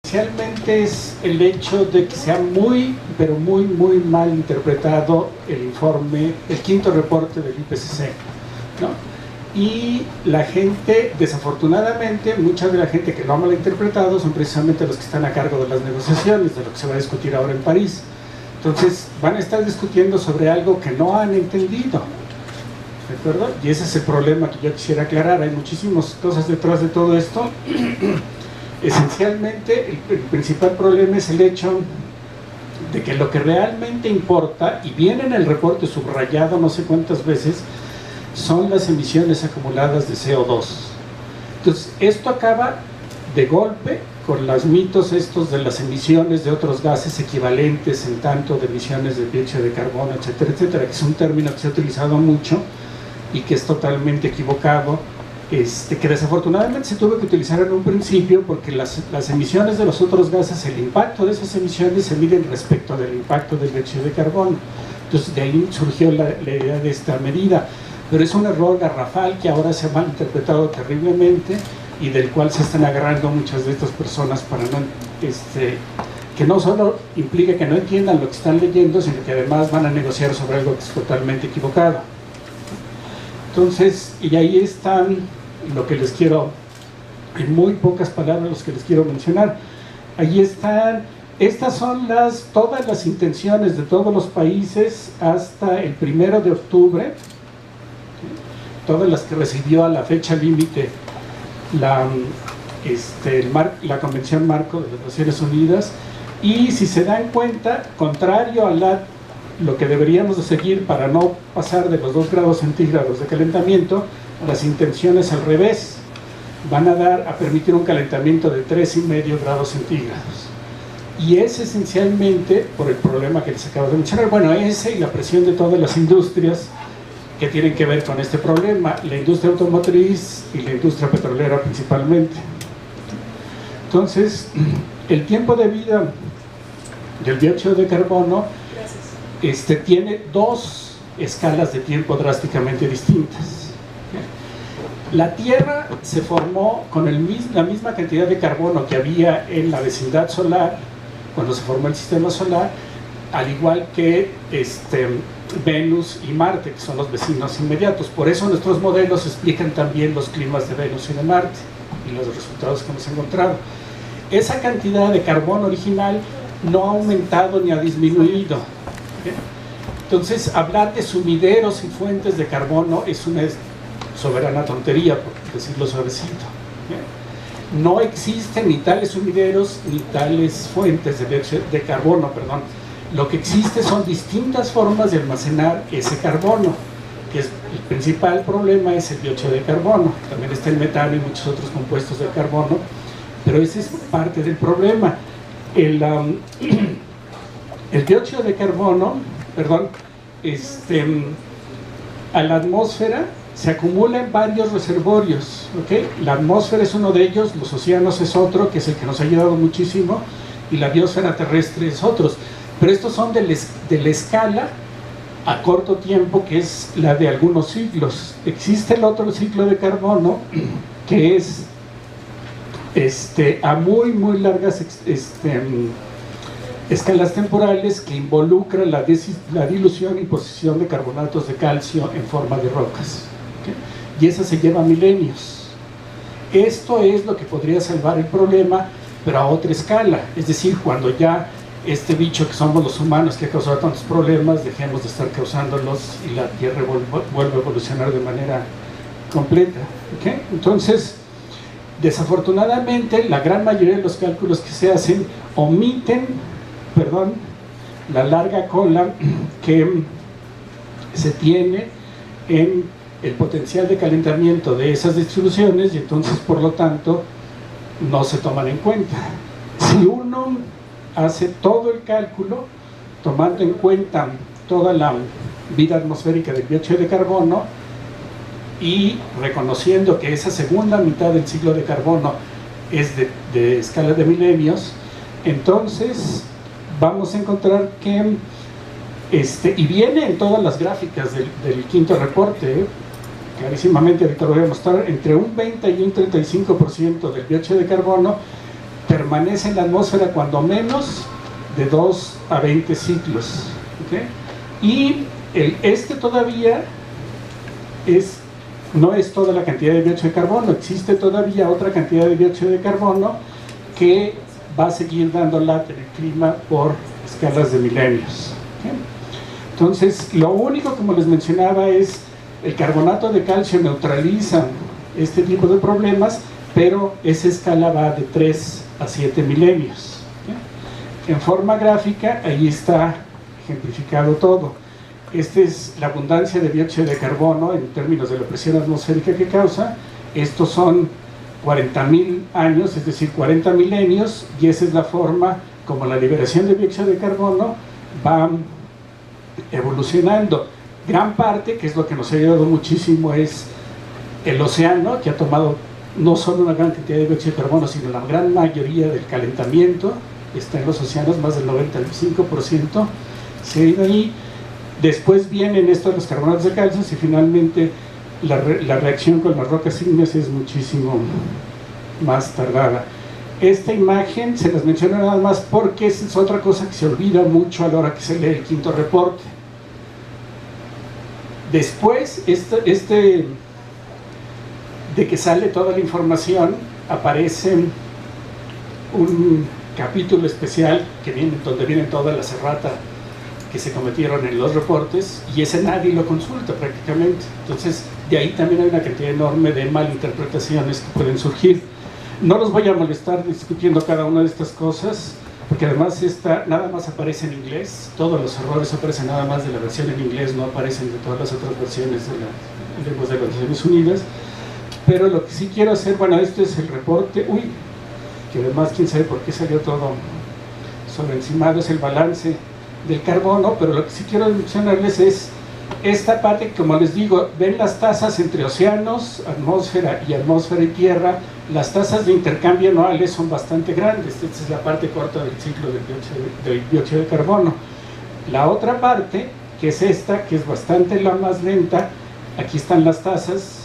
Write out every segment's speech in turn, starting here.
Esencialmente es el hecho de que sea muy, pero muy mal interpretado el informe, el quinto reporte del IPCC, ¿no? Y la gente, desafortunadamente, mucha de la gente que lo ha malinterpretado son precisamente los que están a cargo de las negociaciones, de lo que se va a discutir ahora en París. Entonces, van a estar discutiendo sobre algo que no han entendido, ¿de acuerdo? Y ese es el problema que yo quisiera aclarar. Hay muchísimas cosas detrás de todo esto. Esencialmente, el principal problema es el hecho de que lo que realmente importa, y viene en el reporte subrayado no sé cuántas veces, son las emisiones acumuladas de CO2. Entonces, esto acaba de golpe con los mitos estos de las emisiones de otros gases equivalentes en tanto de emisiones de dióxido de carbono, etcétera, etcétera, que es un término que se ha utilizado mucho y que es totalmente equivocado. Que desafortunadamente se tuvo que utilizar en un principio porque las emisiones de los otros gases, el impacto de esas emisiones se miden respecto del impacto del dióxido de carbono. Entonces de ahí surgió la idea de esta medida, pero es un error garrafal que ahora se ha malinterpretado terriblemente y del cual se están agarrando muchas de estas personas para no, que no solo implica que no entiendan lo que están leyendo, sino que además van a negociar sobre algo que es totalmente equivocado. Entonces, y ahí están lo que les quiero, en muy pocas palabras, los que les quiero mencionar. Ahí están, estas son todas las intenciones de todos los países hasta el 1 de octubre, todas las que recibió a la fecha límite la Convención Marco de las Naciones Unidas. Y si se dan cuenta, contrario a lo que deberíamos de seguir para no pasar de los 2 grados centígrados de calentamiento, las intenciones al revés van a permitir un calentamiento de 3,5 grados centígrados. Y es esencialmente por el problema que les acabo de mencionar. Bueno, ese y la presión de todas las industrias que tienen que ver con este problema, la industria automotriz y la industria petrolera principalmente. Entonces, el tiempo de vida del dióxido de carbono tiene 2 escalas de tiempo drásticamente distintas. La Tierra se formó con la misma cantidad de carbono que había en la vecindad solar cuando se formó el sistema solar, al igual que Venus y Marte, que son los vecinos inmediatos. Por eso nuestros modelos explican también los climas de Venus y de Marte y los resultados que hemos encontrado. Esa cantidad de carbono original no ha aumentado ni ha disminuido. Entonces, hablar de sumideros y fuentes de carbono es una soberana tontería, por decirlo suavecito. No existen ni tales sumideros ni tales fuentes de carbono, perdón. Lo que existe son distintas formas de almacenar ese carbono, que es el principal problema es el dióxido de carbono. También está el metano y muchos otros compuestos del carbono, pero ese es parte del problema. El dióxido de carbono, perdón, a la atmósfera se acumula en varios reservorios, ¿okay? La atmósfera es uno de ellos, los océanos es otro, que es el que nos ha ayudado muchísimo, y la biosfera terrestre es otro. Pero estos son de la escala a corto tiempo, que es la de algunos siglos. Existe el otro ciclo de carbono, que es a muy largas escalas temporales, que involucra la dilución y posición de carbonatos de calcio en forma de rocas, ¿okay? Y esa se lleva milenios. Esto es lo que podría salvar el problema, pero a otra escala, es decir, cuando ya este bicho que somos los humanos que ha causado tantos problemas, dejemos de estar causándolos y la Tierra vuelve a evolucionar de manera completa, ¿okay? Entonces, desafortunadamente, la gran mayoría de los cálculos que se hacen omiten, la larga cola que se tiene en el potencial de calentamiento de esas distribuciones, y entonces, por lo tanto, no se toman en cuenta. Si uno hace todo el cálculo, tomando en cuenta toda la vida atmosférica del dióxido de carbono, y reconociendo que esa segunda mitad del ciclo de carbono es de escala de milenios, entonces vamos a encontrar que, y viene en todas las gráficas del quinto reporte, clarísimamente, ahorita lo voy a mostrar, entre un 20 y un 35% del dióxido de carbono permanece en la atmósfera cuando menos de 2 a 20 ciclos, ¿okay? Y todavía no es toda la cantidad de dióxido de carbono, existe todavía otra cantidad de dióxido de carbono que va a seguir dando lata en el clima por escalas de milenios, ¿okay? Entonces, lo único, como les mencionaba, es el carbonato de calcio neutraliza este tipo de problemas, pero esa escala va de 3 a 7 milenios, ¿okay? En forma gráfica, ahí está ejemplificado todo. Esta es la abundancia de dióxido de carbono en términos de la presión atmosférica que causa. Estos son 40.000 años, es decir, 40 milenios, y esa es la forma como la liberación de dióxido de carbono va evolucionando. Gran parte, que es lo que nos ha ayudado muchísimo, es el océano, que ha tomado no solo una gran cantidad de dióxido de carbono, sino la gran mayoría del calentamiento está en los océanos, más del 95% se ha ido ahí. Después vienen estos los carbonatos de calcio, y finalmente la reacción con las rocas ígneas es muchísimo más tardada. Esta imagen se las menciono nada más porque es otra cosa que se olvida mucho a la hora que se lee el quinto reporte. Después de que sale toda la información, aparece un capítulo especial donde viene toda la errata que se cometieron en los reportes, y ese nadie lo consulta prácticamente. Entonces, de ahí también hay una cantidad enorme de malinterpretaciones que pueden surgir. No los voy a molestar discutiendo cada una de estas cosas, porque además nada más aparece en inglés, todos los errores aparecen nada más de la versión en inglés, no aparecen de todas las otras versiones de las Naciones Unidas. Pero lo que sí quiero hacer, bueno, este es el reporte, que además quién sabe por qué salió todo sobreencimado, es el balance del carbono, pero lo que sí quiero mencionarles es esta parte, como les digo, ven las tasas entre océanos, atmósfera y tierra. Las tasas de intercambio anuales son bastante grandes. Esta es la parte corta del ciclo del dióxido de carbono. La otra parte, que es esta, que es bastante la más lenta, aquí están las tasas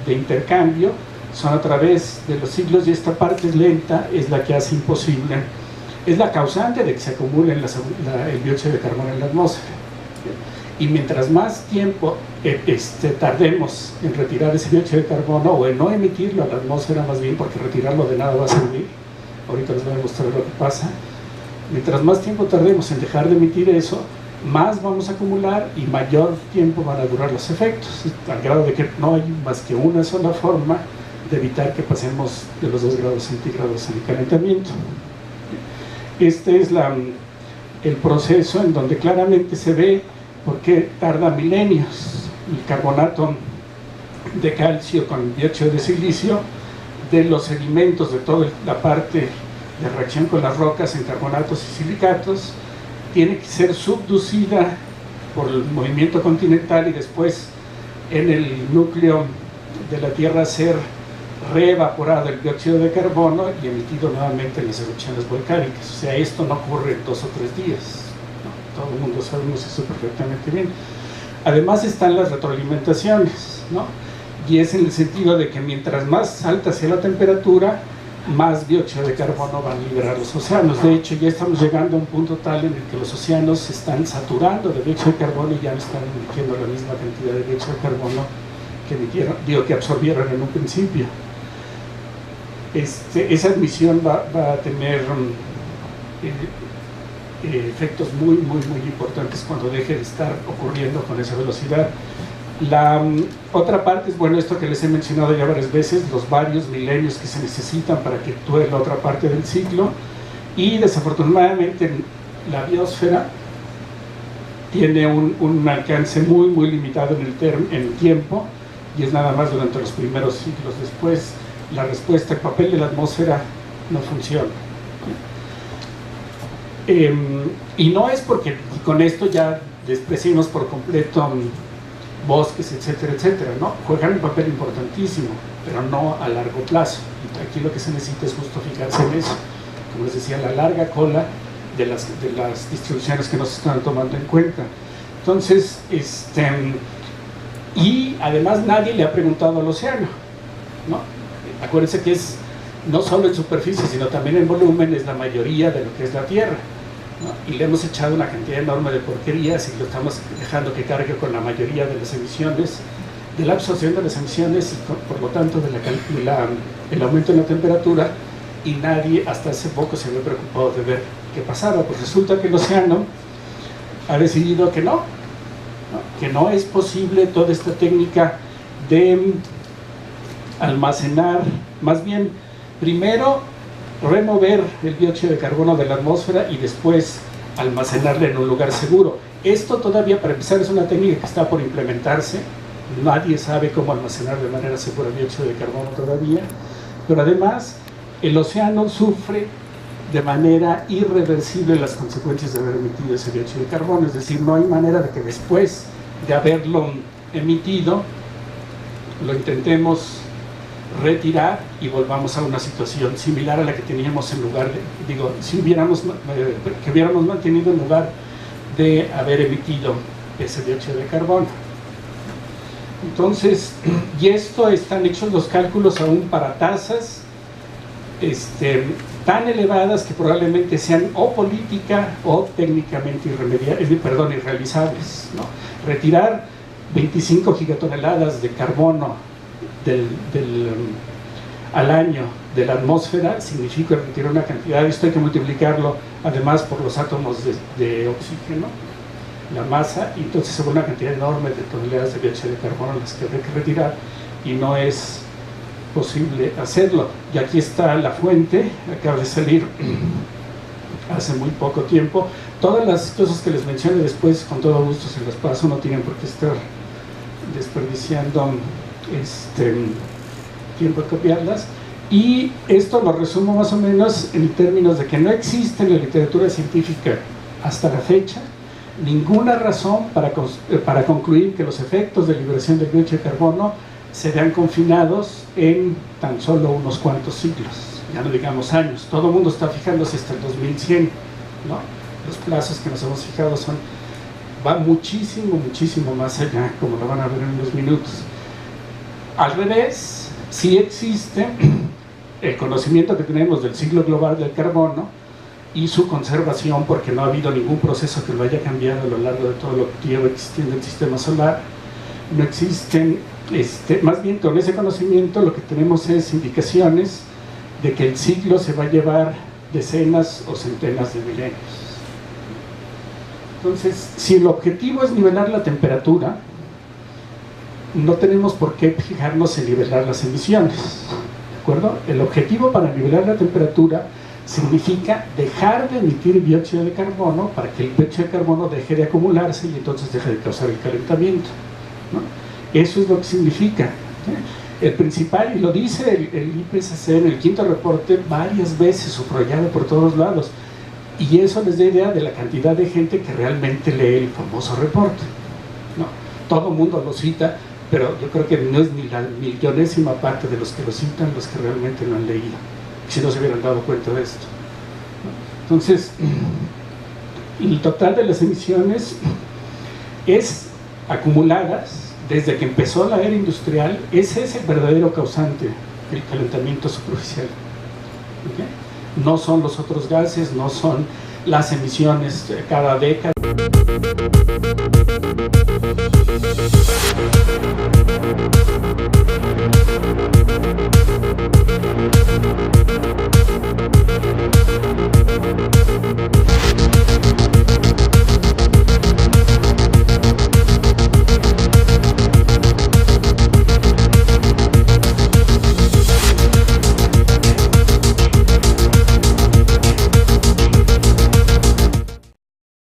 de intercambio, son a través de los siglos, y esta parte es lenta, es la que hace imposible, es la causante de que se acumule el dióxido de carbono en la atmósfera. Y mientras más tiempo tardemos en retirar ese dióxido de carbono, o en no emitirlo a la atmósfera más bien, porque retirarlo de nada va a servir, ahorita les voy a mostrar lo que pasa, mientras más tiempo tardemos en dejar de emitir eso, más vamos a acumular y mayor tiempo van a durar los efectos, al grado de que no hay más que una sola forma de evitar que pasemos de los 2 grados centígrados en el calentamiento. Este es el proceso en donde claramente se ve por qué tarda milenios el carbonato de calcio con dióxido de silicio de los sedimentos, de toda la parte de reacción con las rocas en carbonatos y silicatos, tiene que ser subducida por el movimiento continental y después en el núcleo de la Tierra ser reevaporado el dióxido de carbono y emitido nuevamente en las erupciones volcánicas. O sea, esto no ocurre en 2 o 3 días, ¿no? Todo el mundo sabemos eso perfectamente bien. Además están las retroalimentaciones, ¿no? Y es en el sentido de que mientras más alta sea la temperatura, más dióxido de carbono van a liberar los océanos. De hecho, ya estamos llegando a un punto tal en el que los océanos se están saturando de dióxido de carbono y ya no están emitiendo la misma cantidad de dióxido de carbono que absorbieron en un principio. Esa admisión va a tener efectos muy importantes cuando deje de estar ocurriendo con esa velocidad. La otra parte es, bueno, esto que les he mencionado ya varias veces, los varios milenios que se necesitan para que actúe la otra parte del ciclo, y desafortunadamente la biosfera tiene un alcance muy limitado en el tiempo, y es nada más durante los primeros siglos. Después la respuesta, el papel de la atmósfera no funciona. Y no es porque con esto ya despreciemos por completo bosques, etcétera, etcétera, ¿no? Juegan un papel importantísimo, pero no a largo plazo. Y aquí lo que se necesita es justo fijarse en eso. Como les decía, la larga cola de las distribuciones que nos están tomando en cuenta. Entonces, y además nadie le ha preguntado al océano, ¿no? Acuérdense que es no solo en superficie, sino también en volumen, es la mayoría de lo que es la Tierra, ¿no? Y le hemos echado una cantidad enorme de porquerías y lo estamos dejando que cargue con la mayoría de las emisiones, de la absorción de las emisiones y por lo tanto el aumento en la temperatura, y nadie hasta hace poco se había preocupado de ver qué pasaba. Pues resulta que el océano ha decidido que no es posible toda esta técnica de almacenar, más bien primero remover el dióxido de carbono de la atmósfera y después almacenarlo en un lugar seguro. Esto todavía, para empezar, es una técnica que está por implementarse. Nadie sabe cómo almacenar de manera segura el dióxido de carbono todavía, pero además el océano sufre de manera irreversible las consecuencias de haber emitido ese dióxido de carbono. Es decir, no hay manera de que después de haberlo emitido lo intentemos retirar y volvamos a una situación similar a la que teníamos en lugar de, si hubiéramos mantenido en lugar de haber emitido ese dióxido de carbono. Entonces, y esto están hechos los cálculos aún para tasas tan elevadas que probablemente sean o política o técnicamente irrealizables, ¿no? Retirar 25 gigatoneladas de carbono al año de la atmósfera significa retirar una cantidad, esto hay que multiplicarlo además por los átomos de oxígeno, la masa, y entonces es una cantidad enorme de toneladas de dióxido de carbono las que hay que retirar, y no es posible hacerlo. Y aquí está la fuente, acaba de salir hace muy poco tiempo. Todas las cosas que les mencioné después, con todo gusto se las paso, no tienen por qué estar desperdiciando tiempo de copiarlas. Y esto lo resumo más o menos en términos de que no existe en la literatura científica hasta la fecha ninguna razón para concluir que los efectos de liberación del dióxido de carbono se vean confinados en tan solo unos cuantos siglos, ya no digamos años. Todo el mundo está fijándose hasta el 2100, ¿no? Los plazos que nos hemos fijado van muchísimo más allá, como lo van a ver en unos minutos. Al revés, sí existe el conocimiento que tenemos del ciclo global del carbono y su conservación, porque no ha habido ningún proceso que lo haya cambiado a lo largo de todo lo que lleva existiendo el sistema solar. No existen, más bien con ese conocimiento lo que tenemos es indicaciones de que el ciclo se va a llevar decenas o centenas de milenios. Entonces, si el objetivo es nivelar la temperatura, no tenemos por qué fijarnos en nivelar las emisiones, ¿de acuerdo? El objetivo para nivelar la temperatura significa dejar de emitir dióxido de carbono para que el dióxido de carbono deje de acumularse y entonces deje de causar el calentamiento, ¿no? Eso es lo que significa, ¿sí? El principal, y lo dice el IPCC en el quinto reporte varias veces, subrayado por todos lados, y eso les da idea de la cantidad de gente que realmente lee el famoso reporte, ¿no? Todo el mundo lo cita, pero yo creo que no es ni la millonésima parte de los que lo citan los que realmente lo han leído, si no se hubieran dado cuenta de esto, ¿no? Entonces, el total de las emisiones es acumuladas desde que empezó la era industrial. Ese es el verdadero causante del calentamiento superficial, ¿okay? No son los otros gases, no son las emisiones cada década.